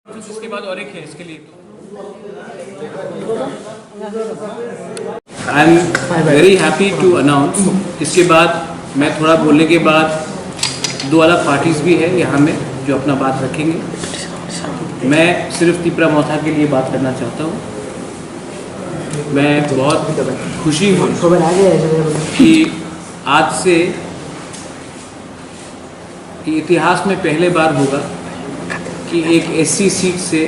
इसके बाद और एक है इसके लिए I am very happy to announce. इसके बाद मैं थोड़ा बोलने के बाद दो अलग पार्टीज भी है यहाँ में जो अपना बात रखेंगे। मैं सिर्फ तिपरा मोथा के लिए बात करना चाहता हूँ। मैं बहुत खुशी हूँ कि आज से इतिहास में पहले बार होगा कि एक एससी सीट से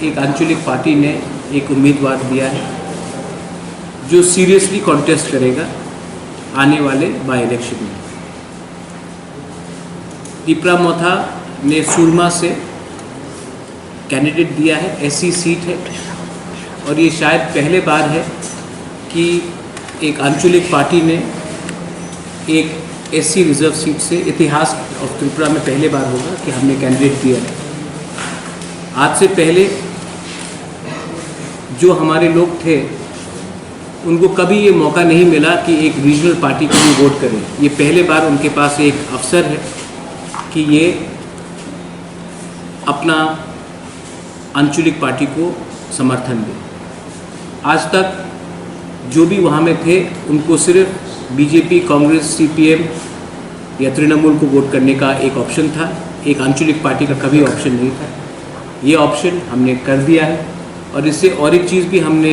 एक आंचलिक पार्टी ने एक उम्मीदवार दिया है जो सीरियसली कॉन्टेस्ट करेगा आने वाले बाय इलेक्शन में। तिपरा मोथा ने सुरमा से कैंडिडेट दिया है, एससी सीट है और ये शायद पहले बार है कि एक आंचलिक पार्टी ने एक एससी रिजर्व सीट से, इतिहास ऑफ त्रिपुरा में पहले बार होगा कि हमने कैंडिडेट दिया है। आज से पहले जो हमारे लोग थे उनको कभी ये मौका नहीं मिला कि एक रीजनल पार्टी को भी वोट करें। ये पहले बार उनके पास एक अवसर है कि ये अपना आंचलिक पार्टी को समर्थन दें। आज तक जो भी वहाँ में थे उनको सिर्फ बीजेपी, कांग्रेस, सीपीएम या तृणमूल को वोट करने का एक ऑप्शन था, एक आंचलिक पार्टी का कभी ऑप्शन नहीं था। ये ऑप्शन हमने कर दिया है और इससे और एक चीज़ भी हमने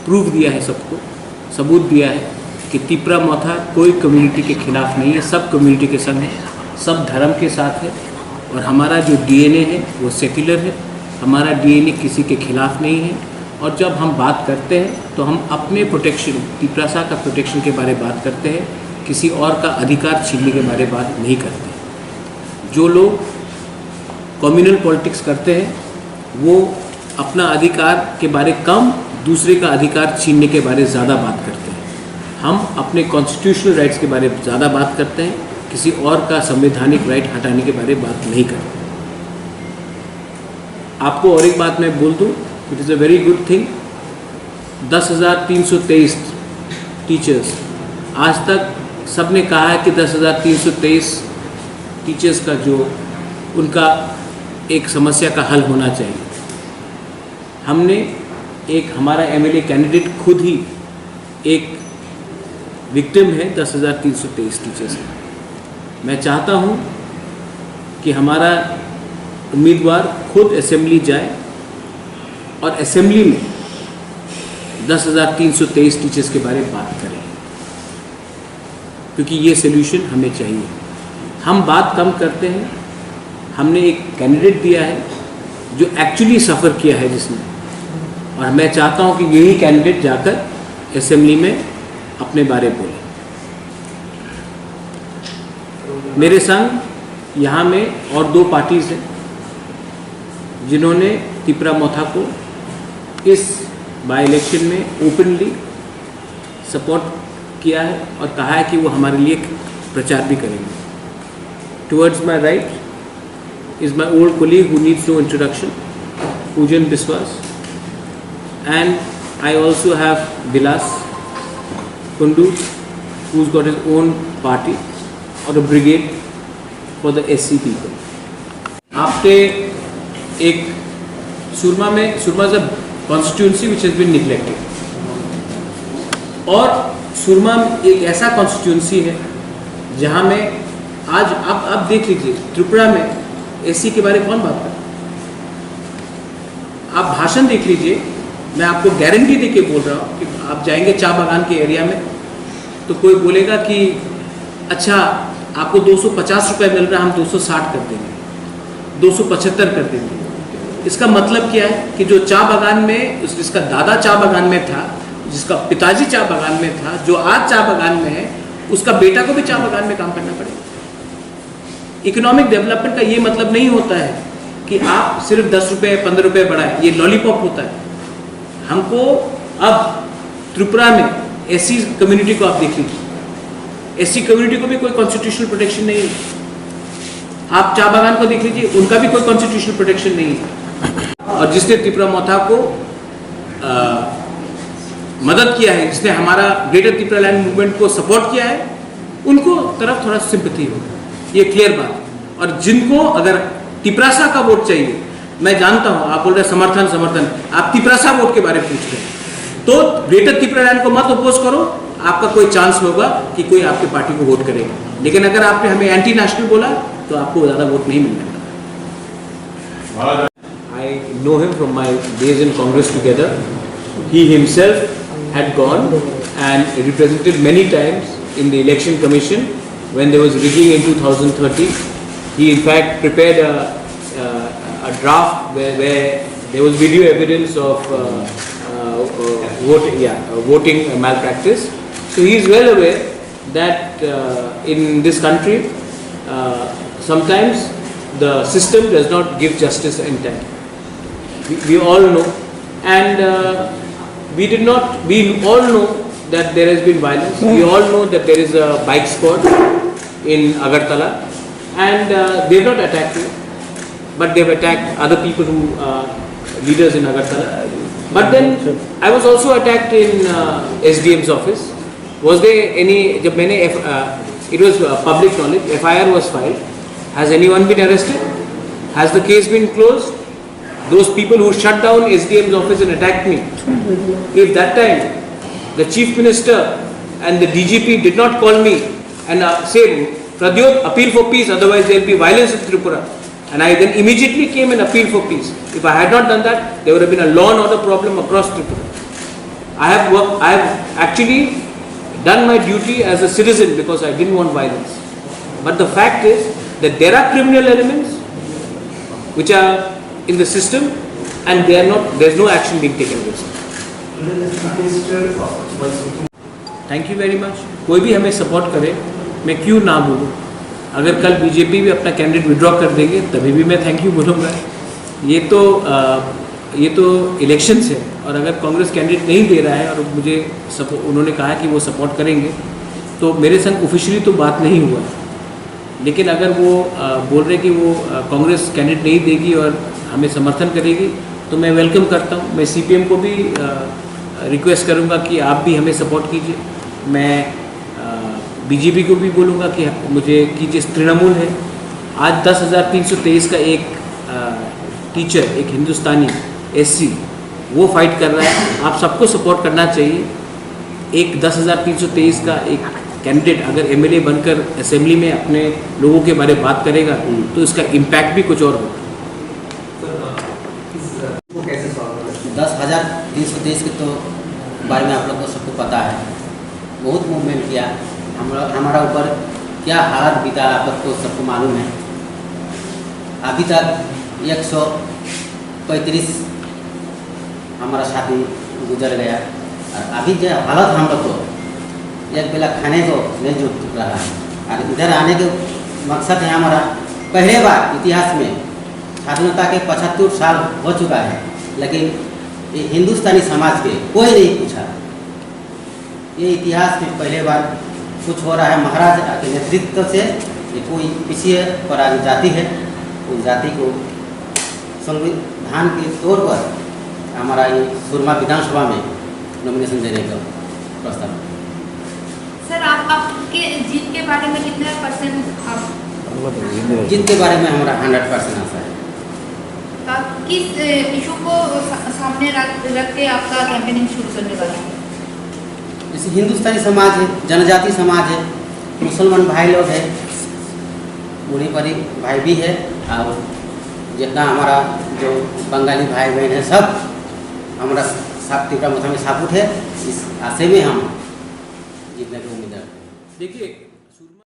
प्रूव दिया है, सबको सबूत दिया है कि तिपरा मोथा कोई कम्युनिटी के खिलाफ नहीं है, सब कम्युनिटी के संग है, सब धर्म के साथ है और हमारा जो डीएनए है वो सेक्युलर है। हमारा डीएनए किसी के खिलाफ नहीं है और जब हम बात करते हैं तो हम अपने प्रोटेक्शन, तिपरासा का प्रोटेक्शन के बारे में बात करते हैं, किसी और का अधिकार छीनने के बारे में बात नहीं करते। जो लोग कम्युनल पॉलिटिक्स करते हैं वो अपना अधिकार के बारे कम, दूसरे का अधिकार छीनने के बारे ज़्यादा बात करते हैं। हम अपने कॉन्स्टिट्यूशनल राइट्स के बारे में ज़्यादा बात करते हैं, किसी और का संवैधानिक राइट हटाने के बारे में बात नहीं करते। आपको और एक बात मैं बोल दूँ, it is a very good thing, 10,323 teachers, आज तक सब ने कहा है कि 10,323 टीचर्स का जो उनका एक समस्या का हल होना चाहिए। हमने एक, हमारा एमएलए कैंडिडेट खुद ही एक विक्टिम है 10,323 टीचर्स का। मैं चाहता हूं कि हमारा उम्मीदवार खुद असेंबली जाए और असेंबली में 10,323 टीचर्स के बारे में बात करें, क्योंकि ये सोल्यूशन हमें चाहिए। हम बात कम करते हैं, हमने एक कैंडिडेट दिया है जो एक्चुअली सफ़र किया है जिसने, और मैं चाहता हूं कि यही कैंडिडेट जाकर असेंबली में अपने बारे बोले। मेरे संग यहाँ में और दो पार्टीज हैं जिन्होंने तिपरा मोथा को इस बाय इलेक्शन में ओपनली सपोर्ट किया है और कहा है कि वो हमारे लिए प्रचार भी करेंगे। Towards my right is my old colleague who needs no introduction, Pujan Biswas, and I also have Vilas Kundu, who's got his own party or a brigade for the SC people. आपने एक सुरमा में, सुरमा is a constituency which has been neglected, और सुरमा एक ऐसा constituency है जहाँ में आज आप देख लीजिए त्रिपुरा में एससी के बारे में कौन बात करता है। आप भाषण देख लीजिए, मैं आपको गारंटी देके बोल रहा हूँ कि आप जाएंगे चाय बागान के एरिया में तो कोई बोलेगा कि अच्छा आपको 250 रुपये मिल रहा है, हम 260 कर देंगे, 275 कर देंगे। इसका मतलब क्या है कि जो चाय बागान में, जिसका दादा चाय बागान में था, जिसका पिताजी चाय बागान में था, जो आज चाय बागान में है, उसका बेटा को भी चाय बागान में काम करना पड़ेगा। इकोनॉमिक डेवलपमेंट का ये मतलब नहीं होता है कि आप सिर्फ 10 रुपये 15 रुपये बढ़ाएं, ये लॉलीपॉप होता है। हमको अब त्रिपुरा में एससी कम्युनिटी को आप देख लीजिए, एससी कम्युनिटी को भी कोई कॉन्स्टिट्यूशनल प्रोटेक्शन नहीं है। आप चाय बागान को देख लीजिए, उनका भी कोई कॉन्स्टिट्यूशनल प्रोटेक्शन नहीं है। और जिसने तिपरा मोथा को मदद किया है, जिसने हमारा ग्रेटर त्रिपुरा लैंड मूवमेंट को सपोर्ट किया है, उनको तरफ थोड़ा सिंपैथी होगा, ये क्लियर बात। और जिनको अगर तिपरासा का वोट चाहिए। मैं जानता हूं आप बोल रहे समर्थन, आप तिपरासा वोट के बारे में पूछ रहे हैं, तो ग्रेटर त्रिपुरालैंड को मत अपोज करो, आपका कोई चांस होगा कि कोई आपके पार्टी को वोट करेगा। लेकिन अगर आपने हमें एंटी नेशनल बोला तो आपको ज़्यादा वोट नहीं मिलने वाला। I know him from my days in Congress together. He himself had gone and represented many times in the election commission when there was rigging in 2013. He in fact prepared a draft where there was video evidence of voting malpractice. So he is well aware that in this country sometimes the system does not give justice in time. We all know, and we all know that there has been violence. We all know that there is a bike squad in Agartala, and they have not attacked me, but they have attacked other people who leaders in Agartala. But then I was also attacked in SDM's office. Was there any? जब मैंने it was public knowledge. FIR was filed. Has anyone been arrested? Has the case been closed? Those people who shut down SDM's office and attacked me, if that time the Chief Minister and the DGP did not call me and say, Pradyot, appeal for peace, otherwise there will be violence in Tripura, and I then immediately came and appealed for peace. If I had not done that, there would have been a law and order problem across Tripura. I have actually done my duty as a citizen because I didn't want violence. But the fact is that there are criminal elements which are in the system, and they are not. There is no action being taken against them. Thank you very much. कोई भी हमें support करे, मैं क्यों ना बोलूँ। अगर कल बीजेपी भी अपना कैंडिडेट विड्रॉ कर देंगे तभी भी मैं थैंक यू बोलूँगा। ये तो इलेक्शंस है, और अगर कांग्रेस कैंडिडेट नहीं दे रहा है और मुझे उन्होंने कहा कि वो सपोर्ट करेंगे, तो मेरे संग ऑफिशियली तो बात नहीं हुआ। लेकिन अगर वो बोल रहे कि वो कांग्रेस कैंडिडेट नहीं देगी और हमें समर्थन करेगी, तो मैं वेलकम करता हूँ। मैं सीपीएम को भी रिक्वेस्ट करूँगा कि आप भी हमें सपोर्ट कीजिए। मैं बीजेपी को भी बोलूँगा कि मुझे कीजिए। तृणमूल है, आज 10,323 का एक टीचर, एक हिंदुस्तानी SC, वो फाइट कर रहा है। आप सबको सपोर्ट करना चाहिए। एक 10,323 का एक कैंडिडेट अगर MLA बनकर असेंबली में अपने लोगों के बारे में बात करेगा तो इसका इम्पैक्ट भी कुछ और होगा। 10,323 के तो बारे में आप लोग को सबको पता है। बहुत मूवमेंट किया, हमारा ऊपर क्या हालात बीता आप लोग को सबको मालूम है। अभी तक 135 हमारा साथी गुजर गया, और अभी जो हालत हम लोग को एक बेला खाने को नहीं जुट रहा है। और इधर आने के मकसद है हमारा, पहले बार इतिहास में स्वाधीनता के 75 साल हो चुका है, लेकिन ये हिंदुस्तानी समाज के कोई नहीं पूछा। ये इतिहास में पहले बार कुछ हो रहा है। महाराज के नेतृत्व से ये कोई पिछड़े पर जाति है, उस जाति को संविधान के तौर पर हमारा ये सुरमा विधानसभा में नॉमिनेशन देने का प्रस्ताव। सर, आपके जीत के बारे में कितने %? जीत के बारे में हमारा 100% आशा है। किस इशू को सामने रख के आपका कैंपेनिंग शुरू करने वाला है? जैसे हिंदुस्तानी समाज है, जनजाति समाज है, मुसलमान भाई लोग हैं, मुनीपरी भाई भी है, और जितना हमारा जो बंगाली भाई बहन है, सब हमारा त्रिपुरा मुथा में सापुट है। इस आशे में हम जीतने की उम्मीद रखते हैं। देखिए।